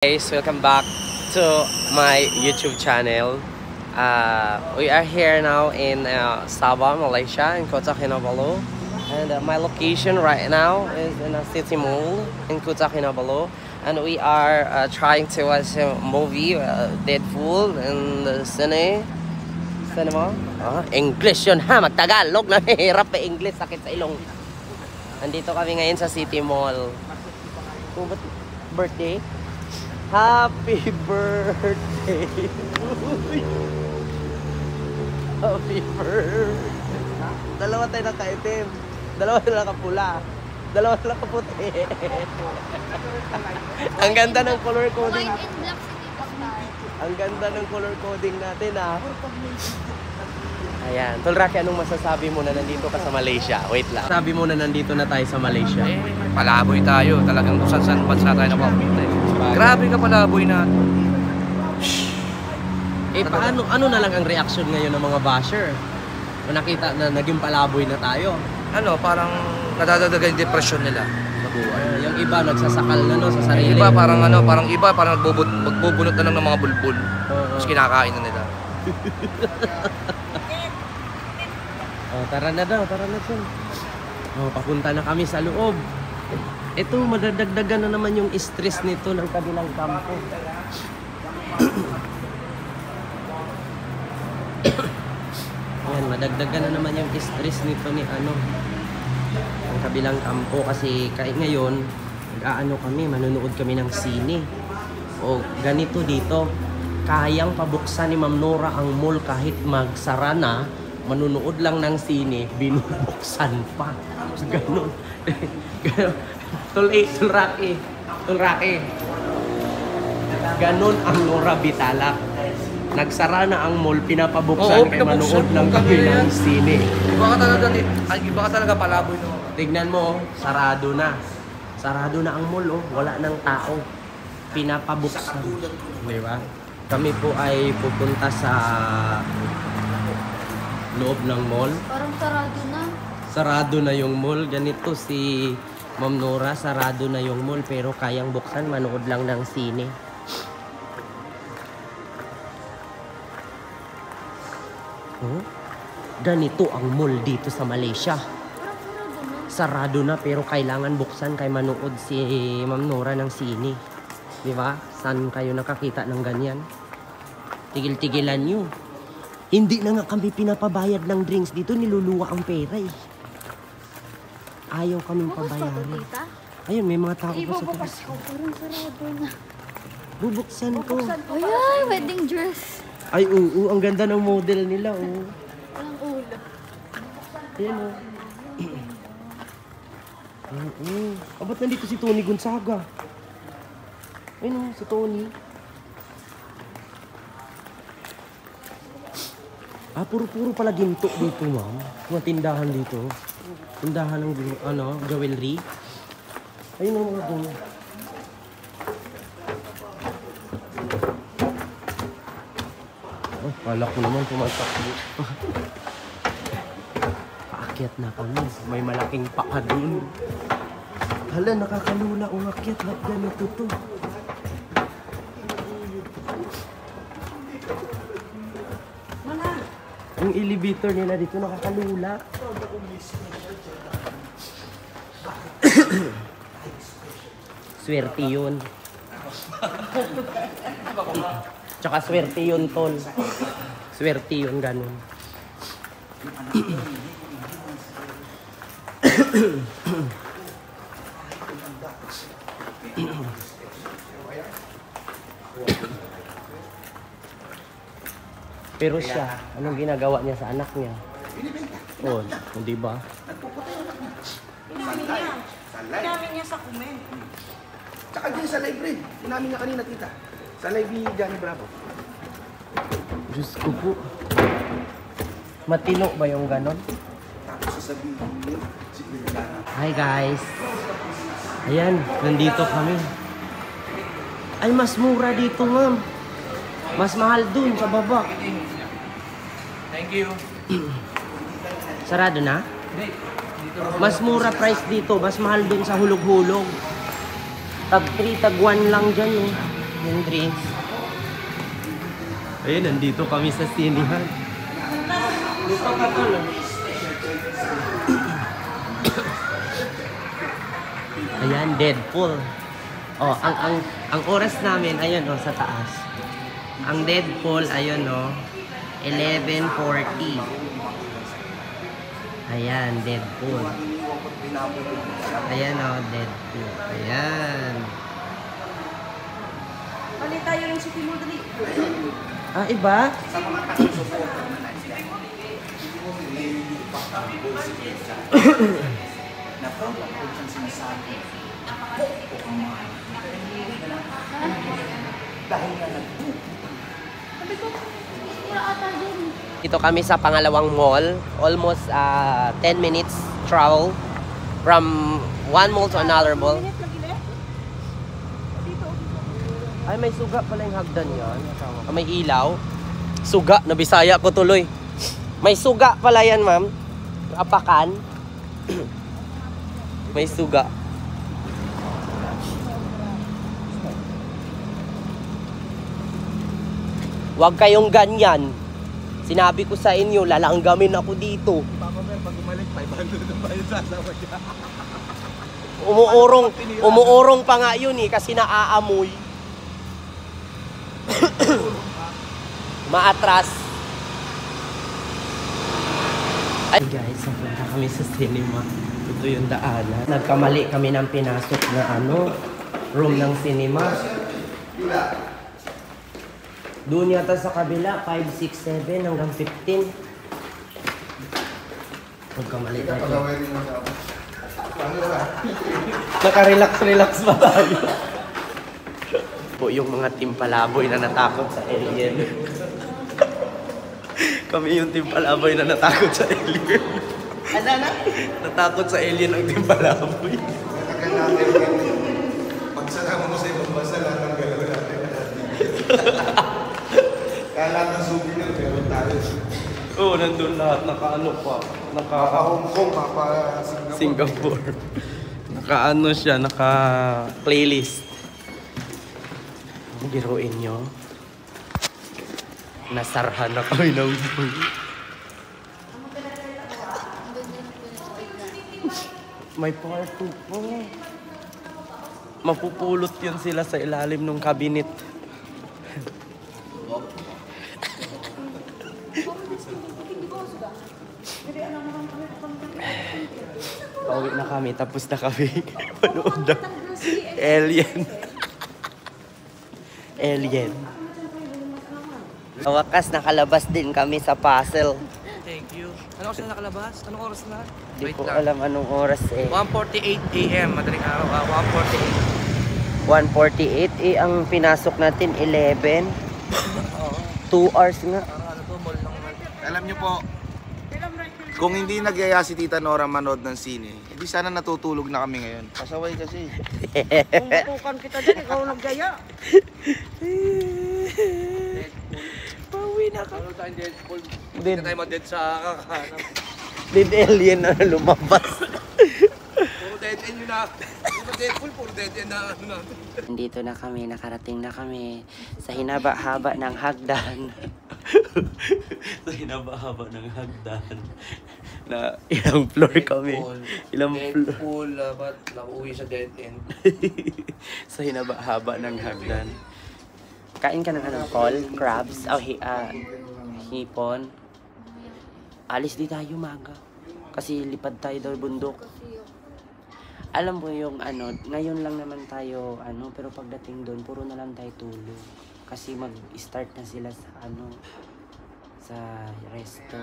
Guys, welcome back to my YouTube channel. We are here now in Sabah, Malaysia, in Kota Kinabalu, and my location right now is in a city mall in Kota Kinabalu, and we are trying to watch a movie, Deadpool, in the cinema. English yun ha, magtagalog na hirap pa English, sakit sa ilong. Nandito kami ngayon sa city mall. Oh, ba't birthday? Happy birthday! Happy birthday! Dalawa tayo nakaitim. Dalawa tayo nakapula. Dalawa tayo nakaputi. Ang ganda ng color coding. Ang ganda ng color coding natin ah. Ayan. Tol Rocky, anong masasabi mo na nandito ka sa Malaysia? Wait lang. Sabi mo na nandito na tayo sa Malaysia. Palaboy tayo. Talagang kung saan bansa tayo napapunta. Grabe ka palaboy na. Paano, ano na lang ang reaction ngayon ng mga basher? Kung nakita na naging palaboy na tayo. Parang nadadagdagan yung depression nila sa buhay. Yung iba nagsasakal na sa sarili. Iba parang magbubunot na lang ng mga bulbul. Tapos kinakain na nila. Tara na daw. Papunta na kami sa loob. Ito, madadagdagan na naman yung stress nito ng kabilang kampo. Yan, madagdagan na naman yung stress nito ni ang kabilang kampo kasi ngayon, manonood kami ng sine. O ganito dito, kayang pabuksan ni Ma'am Nora ang mall kahit magsara na, manonood lang ng sine, binubuksan pa. Ganon. Tol Rocky. Ganon ang Nora Bitalak. Nagsara na ang mall, pinapabuksan kay manood lang kami ng sine. Iba ka talaga palaboy no. Tignan mo, sarado na. Sarado na ang mall, wala nang tao. Pinapabuksan. Di ba? Kami po ay pupunta sa loob ng mall. Parang sarado na. Sarado na yung mall. Ganito si Ma'am Nora, sarado na yung mall pero kayang buksan, manood lang ng sine. Ganito ang mall dito sa Malaysia. Sarado na pero kailangan buksan kay manood si Ma'am Nora ng sine. Di ba? Saan kayo nakakita ng ganyan? Tigil-tigilan nyo. Hindi na nga kami pinapabayad ng drinks dito, niluluwa ang pera eh. Ayaw kaming pabayaran. Ayun, may mga tao pa sa taas. Parang sarado na. Bubuksan ko. Ay, wedding dress. Ay, oo, ang ganda ng model nila, oh. Walang ulo. Ayan, oh. Ba't nandito si Tony Gonzaga? Ayun, oh, si Tony. Puro pala ginto dito, ma'am. Mga tindahan dito. Tindahan ng jewelry. Ayun ang mga doon. Kala ko naman tumatakbo. Paakyat na kami. May malaking paa doon. Hala, nakakalula umakyat. Ba't ganito to? Yung elevator nila dito nakakalula. Swerte yun. Tsaka swerte yun, tol. Swerte yun, ganun. Pero siya, anong ginagawa niya sa anak niya? Oh, hindi ba? Namin niya sa comment. Tsaka din sa live rin. Namin niya kanina, tita. Sa live ni Johnny Bravo. Diyos ko po. Matino ba yung ganon? Tapos sasabihin si Pilgana. Hi guys. Ayan, nandito kami. Ay, mas mura dito, ma'am. Mas mahal dun sa baba. Thank you. Sarado na? Mas mura price dito. Mas mahal dun sa hulog-hulog. Tag 3, tag 1 lang dyan. yung drinks. Ayun, nandito kami sa sinihan. Dito ka to, no? Ayan, Deadpool. Oh, ang oras namin, ayun, oh, sa taas. Ang Deadpool, ayun, oh, 11:40. Ayan, Deadpool. Ayan, oh, Deadpool. Ayan. Bali tayo yung City Mall dali. Ah, iba? Sabi ko, tira ata dyan. Dito kami sa pangalawang mall. Almost 10 minutes travel from one mall to another mall. Ay, may suga pala yung hagdan yan. Ah, may ilaw. Suga, nabisaya ko tuloy. May suga pala yan, ma'am. Apakan. May suga. Huwag kayong ganyan. Sinabi ko sa inyo, lalanggamin ako dito. Papa Mer, pag umalik, 500 na ba yung sasawa niya? Umuurong pa nga yun eh, kasi naaamoy. Maatras. Ay guys, napunta kami sa cinema. Ito yung daanan. Nagkamali kami ng pinasok na room ng cinema. Doon yata sa kabila, 5, 6, 7 hanggang 15. Nagkamali tayo. Naka-relax pa tayo. Po yung mga team palaboy na natakot sa alien. Kami yung team palaboy na natakot sa alien. Ano na? Natakot sa alien ang team palaboy. Matagal natin yan. Pagsasama mo sa ibang bansa, lahat ng galaw natin. Kala ng souvenir, meron tayo. Oo, nandun lahat. Naka-ano pa. Hong Kong, Papa Singapore. Naka-ano siya, naka-playlist. Biruin nyo. Nasarhan na kami ng buhay. May party po. Mapupulot yun sila sa ilalim ng kabinet. Pauwi na kami, tapos na kami. Panood na. Alien. Alien. Sa wakas, nakalabas din kami sa puzzle. Thank you. Ano oras na nakalabas? Anong oras na? Hindi ko alam anong oras eh. 1:48 AM, madaling araw. 1:48. 1:48 eh, ang pinasok natin 11. 2 hours nga. Parang ano to, mall lang naman. Alam niyo po, kung hindi nagyaya si Tita Nora manood ng sine, hindi sana natutulog na kami ngayon. Pasaway kasi. Kung bukukan kita dyan, ikaw naggaya. Pauwi na kami. Ano tayong Deadpool? Dead. Hindi tayo ma-dead sa kakahanap. Dead alien na lumabas. Puro dead end yun na. Puro Deadpool, puro dead end na ano na. Nandito na kami, nakarating na kami sa hinaba-haba ng hagdan. Sa hinaba-haba ng hagdan. Na ilang floor kami. Ilang floor. Deadpool, ba't nauwi sa dead end? Sa hinaba-haba ng hagdan. Kain ka ng call? Crabs? O hipon? Alis di tayo maga. Kasi lipad tayo daw bundok. Alam mo yung ngayon lang naman tayo pero pagdating doon puro na lang tayo tulog. Kasi mag-start na sila sa sa resto.